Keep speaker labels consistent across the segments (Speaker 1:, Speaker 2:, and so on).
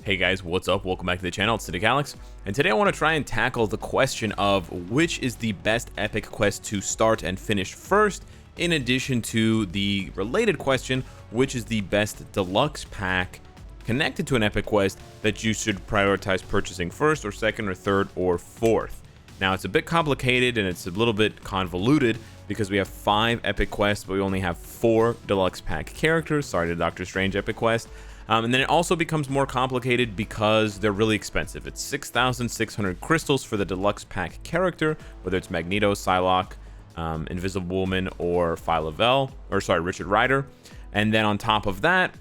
Speaker 1: Hey guys, what's up? Welcome back to the channel. It's Cynicalex, and today I want to try and tackle the question of which is the best epic quest to start and finish first, in addition to the related question, which is the best deluxe pack connected to an epic quest that you should prioritize purchasing first or second or third or fourth. Now it's a bit complicated and it's a little bit convoluted because we have 5 epic quests, but we only have 4 deluxe pack characters. Sorry to Doctor Strange epic quest. And then it also becomes more complicated because they're really expensive. It's 6,600 crystals for the deluxe pack character, whether it's Magneto, Psylocke, Invisible Woman, or Richard Rider. And then on top of that,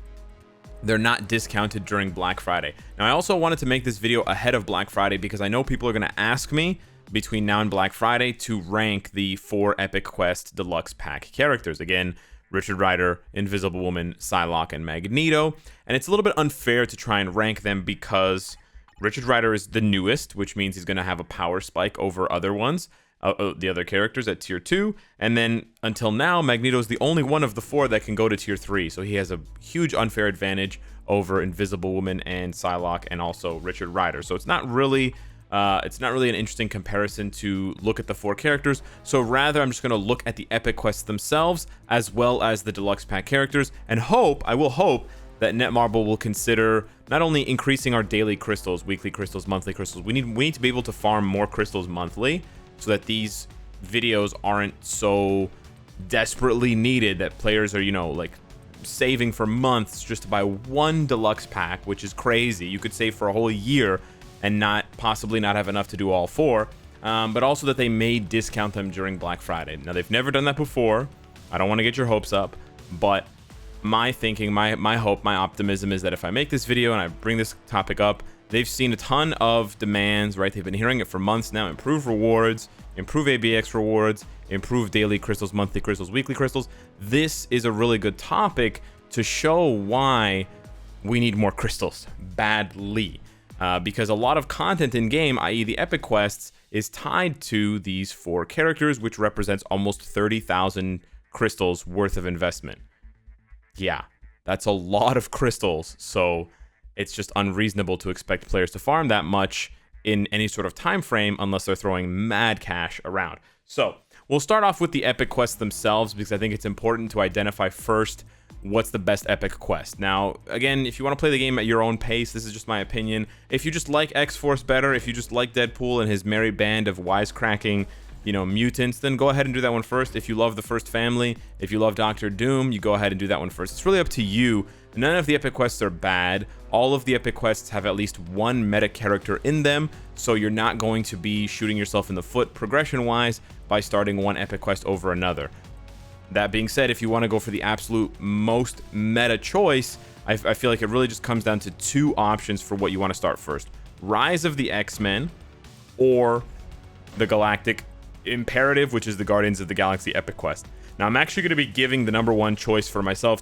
Speaker 1: they're not discounted during Black Friday. Now, I also wanted to make this video ahead of Black Friday because I know people are going to ask me between now and Black Friday to rank the 4 Epic Quest Deluxe Pack characters. Again, Richard Rider, Invisible Woman, Psylocke, and Magneto. And it's a little bit unfair to try and rank them because Richard Rider is the newest, which means he's going to have a power spike over other ones, the other characters at tier 2. And then until now, Magneto is the only one of the 4 that can go to tier 3. So he has a huge unfair advantage over Invisible Woman and Psylocke and also Richard Rider. So it's not really an interesting comparison to look at the 4 characters. So rather, I'm just going to look at the epic quests themselves as well as the deluxe pack characters, and I will hope that netmarble will consider not only increasing our daily crystals, weekly crystals, monthly crystals. We need to be able to farm more crystals monthly so that these videos aren't so desperately needed that players are, like saving for months just to buy 1 deluxe pack, which is crazy. You could save for a whole year and possibly not have enough to do all 4, but also that they may discount them during Black Friday. Now, they've never done that before. I don't want to get your hopes up, but my thinking, my hope, my optimism is that if I make this video and I bring this topic up, they've seen a ton of demands, right? They've been hearing it for months now. Improve rewards, improve ABX rewards, improve daily crystals, monthly crystals, weekly crystals. This is a really good topic to show why we need more crystals badly. Because a lot of content in game, i.e. the epic quests, is tied to these 4 characters, which represents almost 30,000 crystals worth of investment. Yeah, that's a lot of crystals, so it's just unreasonable to expect players to farm that much in any sort of time frame unless they're throwing mad cash around. So we'll start off with the epic quests themselves because I think it's important to identify first what's the best epic quest. Now, again, if you want to play the game at your own pace, this is just my opinion. If you just like X-Force better, if you just like Deadpool and his merry band of wisecracking, mutants, then go ahead and do that one first. If you love the first family, if you love Doctor Doom, you go ahead and do that one first. It's really up to you. None of the epic quests are bad. All of the epic quests have at least 1 meta character in them, so you're not going to be shooting yourself in the foot progression-wise by starting one epic quest over another. That being said, if you want to go for the absolute most meta choice, I feel like it really just comes down to 2 options for what you want to start first. Rise of the X-Men or the Galactic Imperative, which is the Guardians of the Galaxy epic quest. Now, I'm actually going to be giving the number 1 choice for myself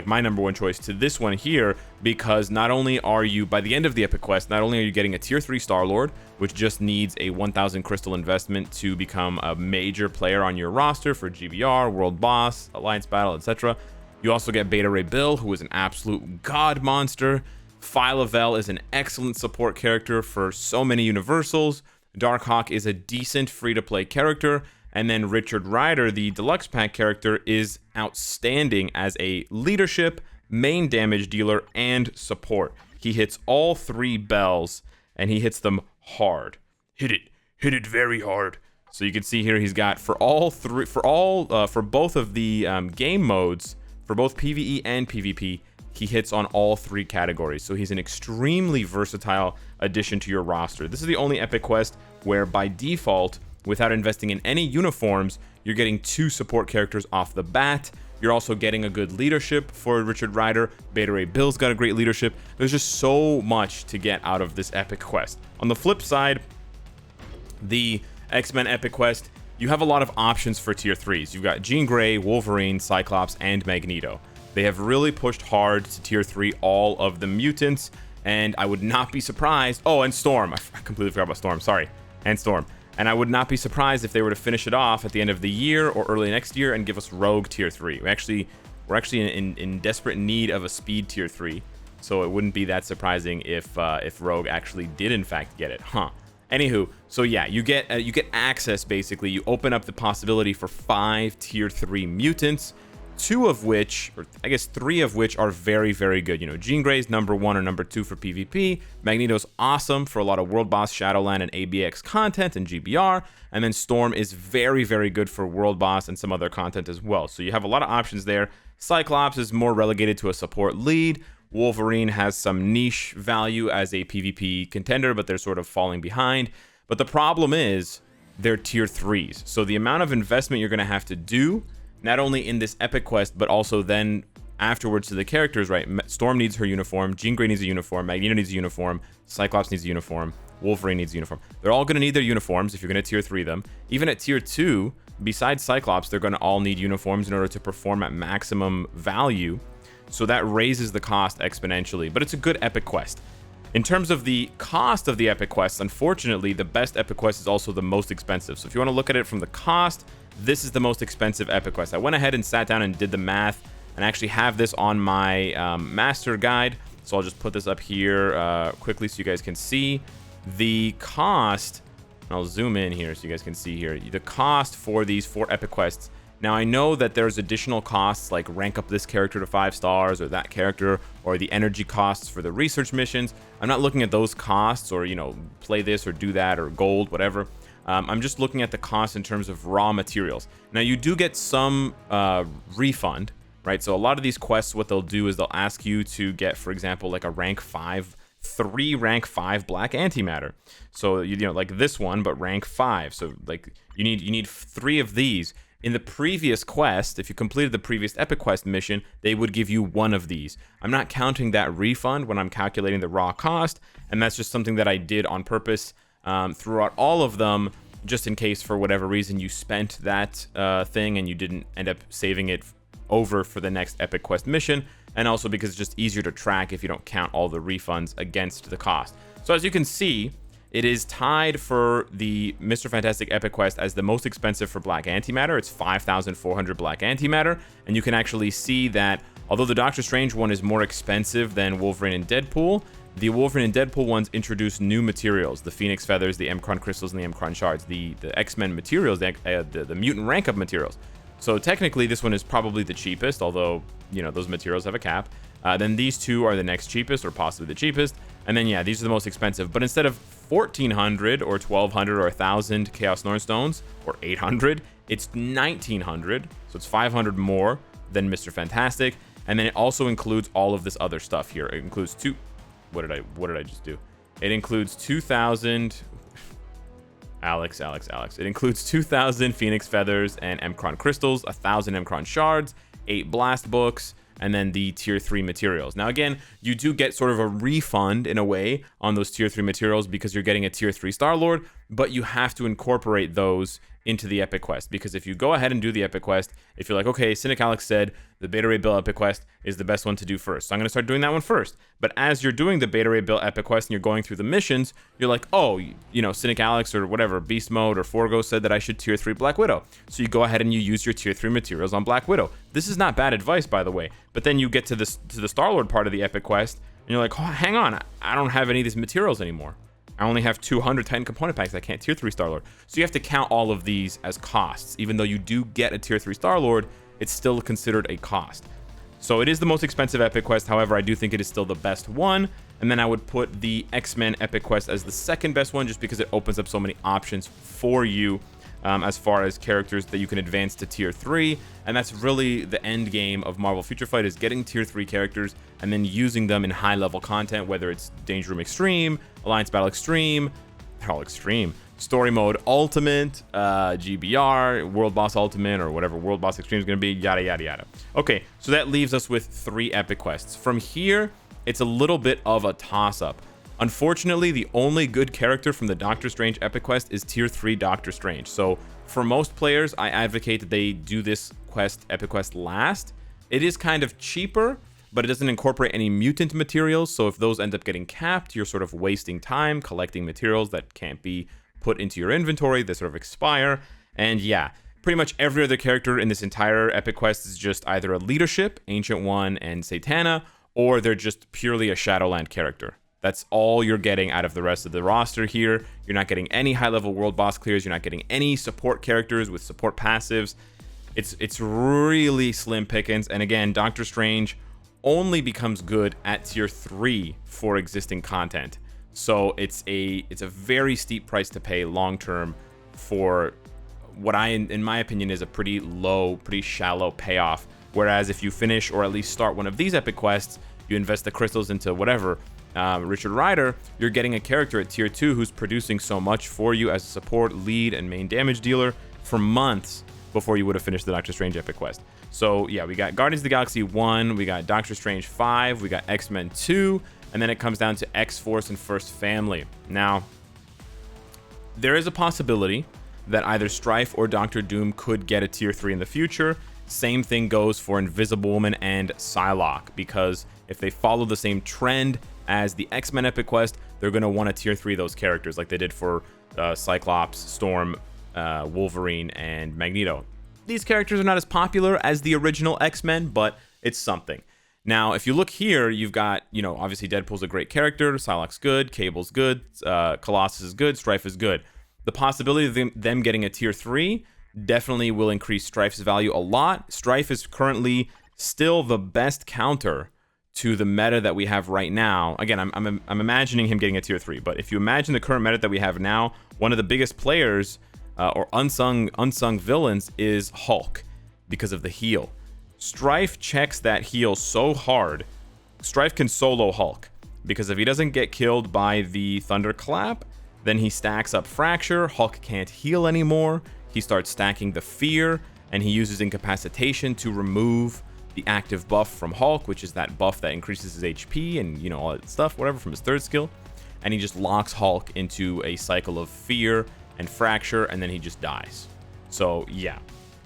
Speaker 1: my number 1 choice to this one here, because not only are you, by the end of the epic quest, not only are you getting a tier 3 Star-Lord, which just needs a 1,000 crystal investment to become a major player on your roster for GBR, World Boss, Alliance Battle, etc. You also get Beta Ray Bill, who is an absolute god monster. Phyla-Vell is an excellent support character for so many universals. Darkhawk is a decent free-to-play character. And then Richard Rider, the deluxe pack character, is outstanding as a leadership, main damage dealer, and support. He hits all 3 bells, and he hits them hard. Hit it very hard. So you can see here he's got for both of the game modes, for both PvE and PvP, he hits on all 3 categories. So he's an extremely versatile addition to your roster. This is the only epic quest where by default, without investing in any uniforms, you're getting 2 support characters off the bat. You're also getting a good leadership for Richard Rider. Beta Ray Bill's got a great leadership. There's just so much to get out of this epic quest. On the flip side, the X-Men epic quest, you have a lot of options for tier 3s. You've got Jean Grey, Wolverine, Cyclops, and Magneto. They have really pushed hard to tier 3 all of the mutants, and I would not be surprised. Oh, and Storm. I completely forgot about Storm. Sorry. And Storm. And I would not be surprised if they were to finish it off at the end of the year or early next year and give us Rogue tier 3. We're actually in desperate need of a speed tier 3. so it wouldn't be that surprising if Rogue actually did in fact get it, huh? Anywho, so yeah, you get access basically. You open up the possibility for 5 tier 3 mutants, 2 of which, or I guess 3 of which, are very, very good. You know, Jean Grey's number 1 or number 2 for PvP. Magneto's awesome for a lot of World Boss, Shadowland, and ABX content and GBR. And then Storm is very, very good for World Boss and some other content as well. So you have a lot of options there. Cyclops is more relegated to a support lead. Wolverine has some niche value as a PvP contender, but they're sort of falling behind. But the problem is they're tier 3s. So the amount of investment you're going to have to do, not only in this epic quest, but also then afterwards to the characters, right? Storm needs her uniform, Jean Grey needs a uniform, Magneto needs a uniform, Cyclops needs a uniform, Wolverine needs a uniform. They're all going to need their uniforms if you're going to tier 3 them. Even at tier 2, besides Cyclops, they're going to all need uniforms in order to perform at maximum value. So that raises the cost exponentially, but it's a good epic quest. In terms of the cost of the epic quests, unfortunately, the best epic quest is also the most expensive. So if you want to look at it from the cost, this is the most expensive epic quest. I went ahead and sat down and did the math and actually have this on my master guide. So I'll just put this up here quickly so you guys can see the cost. I'll zoom in here so you guys can see here the cost for these 4 epic quests. Now, I know that there's additional costs like rank up this character to 5 stars or that character, or the energy costs for the research missions. I'm not looking at those costs or, you know, play this or do that or gold, whatever. I'm just looking at the cost in terms of raw materials. Now, you do get some refund, right? So a lot of these quests, what they'll do is they'll ask you to get, for example, like a rank 5, 3 rank 5 black antimatter. So, you know, like this one, but rank 5. So like you need 3 of these. In the previous quest, if you completed the previous epic quest mission, they would give you 1 of these. I'm not counting that refund when I'm calculating the raw cost, and that's just something that I did on purpose throughout all of them, just in case for whatever reason you spent that thing and you didn't end up saving it over for the next epic quest mission, and also because it's just easier to track if you don't count all the refunds against the cost. So as you can see, it is tied for the Mr. Fantastic Epic Quest as the most expensive for Black Antimatter. It's 5,400 Black Antimatter, and you can actually see that although the Doctor Strange one is more expensive than Wolverine and Deadpool, the Wolverine and Deadpool ones introduce new materials: the Phoenix Feathers, the Mcron Crystals, and the Mcron Shards, the X-Men materials, the Mutant Rank Up materials. So technically, this one is probably the cheapest, although, you know, those materials have a cap. Then these 2 are the next cheapest, or possibly the cheapest. And then, yeah, these are the most expensive. But instead of 1,400 or 1,200 or 1,000 Chaos Norn Stones, or 800, it's 1,900. So it's 500 more than Mr. Fantastic. And then it also includes all of this other stuff here. It includes what did I just do? It includes 2,000... Alex. It includes 2,000 Phoenix Feathers and Mcron Crystals, 1,000 Mcron Shards, 8 Blast Books, and then the tier 3 materials. Now, again, you do get sort of a refund in a way on those tier 3 materials because you're getting a tier 3 Star-Lord, but you have to incorporate those into the epic quest, because if you go ahead and do the epic quest, if you're like, okay, Cynicalex said the Beta Ray Bill epic quest is the best one to do first, so I'm going to start doing that one first. But as you're doing the Beta Ray Bill epic quest and you're going through the missions, you're like, oh, you know, Cynicalex or whatever, Beast Mode or Forgo said that I should tier 3 Black Widow. So you go ahead and you use your tier 3 materials on Black Widow. This is not bad advice, by the way. But then you get to the Star-Lord part of the epic quest and you're like, oh, hang on, I don't have any of these materials anymore. I only have 210 component packs. I can't tier 3 Star-Lord. So you have to count all of these as costs. Even though you do get a tier 3 Star-Lord, it's still considered a cost. So it is the most expensive epic quest. However, I do think it is still the best one. And then I would put the X-Men epic quest as the second best one, just because it opens up so many options for you as far as characters that you can advance to tier 3. And that's really the end game of Marvel Future Fight, is getting tier 3 characters and then using them in high level content, whether it's Danger Room Extreme, Alliance Battle Extreme, they're all extreme, Story Mode Ultimate, GBR, World Boss Ultimate, or whatever World Boss Extreme is going to be, yada, yada, yada. Okay, so that leaves us with 3 epic quests. From here, it's a little bit of a toss-up. Unfortunately, the only good character from the Doctor Strange epic quest is tier 3 Doctor Strange. So for most players, I advocate that they do this epic quest last. It is kind of cheaper, but it doesn't incorporate any mutant materials. So if those end up getting capped, you're sort of wasting time collecting materials that can't be put into your inventory. They sort of expire. And yeah, pretty much every other character in this entire epic quest is just either a leadership, Ancient One and Satana, or they're just purely a Shadowland character. That's all you're getting out of the rest of the roster here. You're not getting any high-level world boss clears. You're not getting any support characters with support passives. It's really slim pickings. And again, Doctor Strange only becomes good at tier 3 for existing content. So it's a very steep price to pay long term for what in my opinion is a pretty low, pretty shallow payoff. Whereas if you finish or at least start one of these epic quests, you invest the crystals into whatever, Richard Rider, you're getting a character at tier 2 who's producing so much for you as a support, lead, and main damage dealer for months before you would have finished the Doctor Strange epic quest. So yeah, we got Guardians of the Galaxy 1, we got Doctor Strange 5, we got X-Men 2, and then it comes down to X-Force and First Family. Now, there is a possibility that either Strife or Doctor Doom could get a tier 3 in the future. Same thing goes for Invisible Woman and Psylocke, because if they follow the same trend as the X-Men epic quest, they're going to want to tier 3 those characters like they did for Cyclops, Storm, Wolverine, and Magneto. These characters are not as popular as the original X-Men, but it's something. Now, if you look here, you've got, obviously Deadpool's a great character, Psylocke's good, Cable's good, Colossus is good, Strife is good. The possibility of them getting a tier 3 definitely will increase Strife's value a lot. Strife is currently still the best counter to the meta that we have right now. Again, I'm imagining him getting a tier 3, but if you imagine the current meta that we have now, one of the biggest players or unsung villains is Hulk because of the heal. Strife checks that heal so hard. Strife can solo Hulk because if he doesn't get killed by the Thunderclap, then he stacks up Fracture. Hulk can't heal anymore. He starts stacking the Fear, and he uses Incapacitation to remove the active buff from Hulk, which is that buff that increases his HP and, all that stuff, whatever, from his third skill. And he just locks Hulk into a cycle of Fear and Fracture, and then he just dies. So, yeah.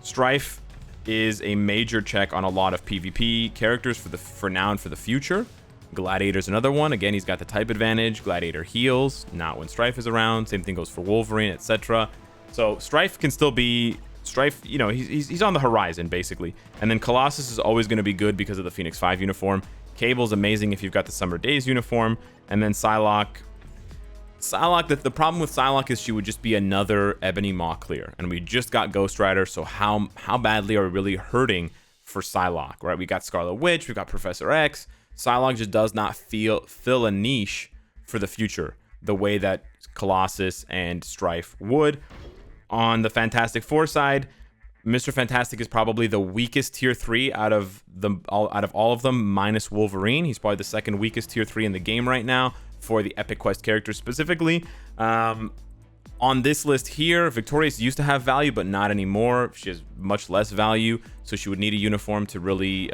Speaker 1: Strife is a major check on a lot of PvP characters for now and for the future. Gladiator's another one. Again, he's got the type advantage. Gladiator heals, not when Strife is around. Same thing goes for Wolverine, etc. So Strife can still be Strife. He's on the horizon basically. And then Colossus is always going to be good because of the Phoenix 5 uniform. Cable's amazing if you've got the Summer Days uniform. And then Psylocke, the problem with Psylocke is she would just be another Ebony Maw clear, and we just got Ghost Rider. So how badly are we really hurting for Psylocke, right? We got Scarlet Witch, we got Professor X. Psylocke just does not fill a niche for the future the way that Colossus and Strife would. On the Fantastic Four side, Mr. Fantastic is probably the weakest tier 3 out of all of them, minus Wolverine. He's probably the second weakest tier 3 in the game right now for the Epic Quest characters specifically. On this list here, Victorious used to have value, but not anymore. She has much less value, so she would need a uniform to really,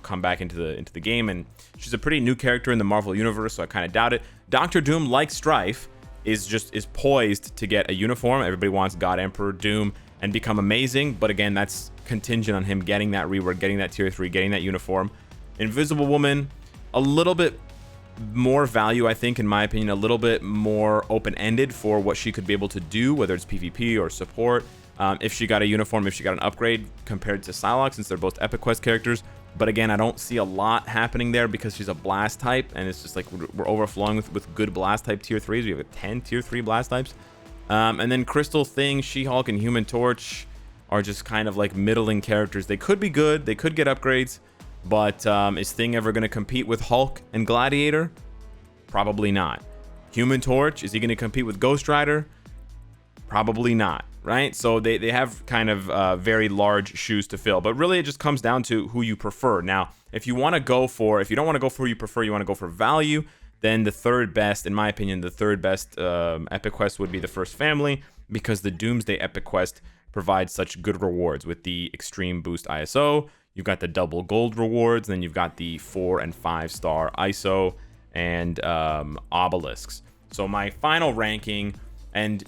Speaker 1: come back into the game. And she's a pretty new character in the Marvel universe, so I kind of doubt it. Doctor Doom, like Strife, is poised to get a uniform. Everybody wants God Emperor Doom and become amazing, but again, that's contingent on him getting that rework, getting that tier 3, getting that uniform. Invisible Woman, a little bit more value, I think, in my opinion, a little bit more open-ended for what she could be able to do, whether it's PvP or support, if she got a uniform, if she got an upgrade compared to Psylocke, since they're both Epic Quest characters. But again, I don't see a lot happening there because she's a blast type, and it's just like we're overflowing with good blast type tier 3s. We have 10 tier 3 blast types. And then Crystal, Thing, She-Hulk, and Human Torch are just kind of like middling characters. They could be good, they could get upgrades, but is Thing ever going to compete with Hulk and Gladiator? Probably not. Human Torch, is he going to compete with Ghost Rider? Probably not, right? So they have kind of very large shoes to fill, but really it just comes down to who you prefer. Now, if you don't want to go for who you prefer, you want to go for value, then the third best, in my opinion, Epic Quest would be the First Family, because the Doomsday Epic Quest provides such good rewards with the Extreme Boost ISO. You've got the double gold rewards, then you've got the 4 and 5 star ISO and obelisks. So my final ranking, and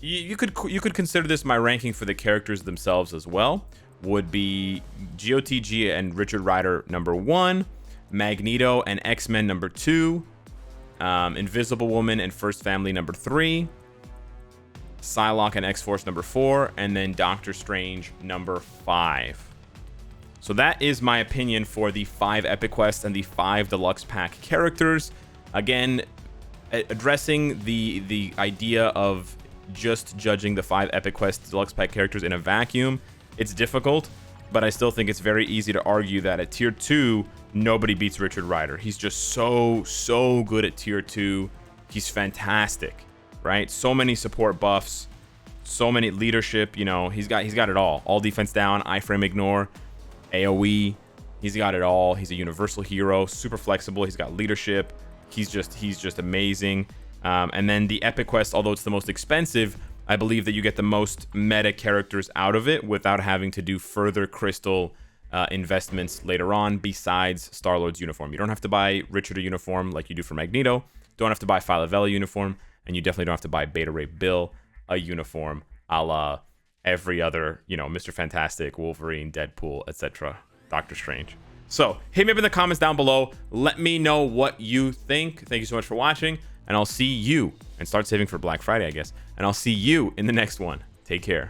Speaker 1: you could consider this my ranking for the characters themselves as well, would be GOTG and Richard Rider number 1, Magneto and X-Men number 2, Invisible Woman and First Family number 3, Psylocke and X-Force number 4, and then Doctor Strange number 5. So that is my opinion for the 5 epic quests and the 5 deluxe pack characters. Again, addressing the idea of just judging the 5 epic quest deluxe pack characters in a vacuum, it's difficult, but I still think it's very easy to argue that at tier 2, nobody beats Richard Rider. He's just so good at tier 2. He's fantastic, right? So many support buffs, so many leadership, you know, he's got it all. All defense down, iframe ignore, AoE. He's got it all. He's a universal hero, super flexible. He's got leadership. He's just amazing. And then the epic quest, although it's the most expensive, I believe that you get the most meta characters out of it without having to do further crystal investments later on besides Star-Lord's uniform. You don't have to buy Richard a uniform like you do for Magneto. Don't have to buy Phyla-Vela uniform, and you definitely don't have to buy Beta Ray Bill a uniform a la every other, you know, Mr. Fantastic, Wolverine, Deadpool, etc., Doctor Strange. So hit me up in the comments down below. Let me know what you think. Thank you so much for watching, and I'll see you, and start saving for Black Friday, I guess. And I'll see you in the next one. Take care.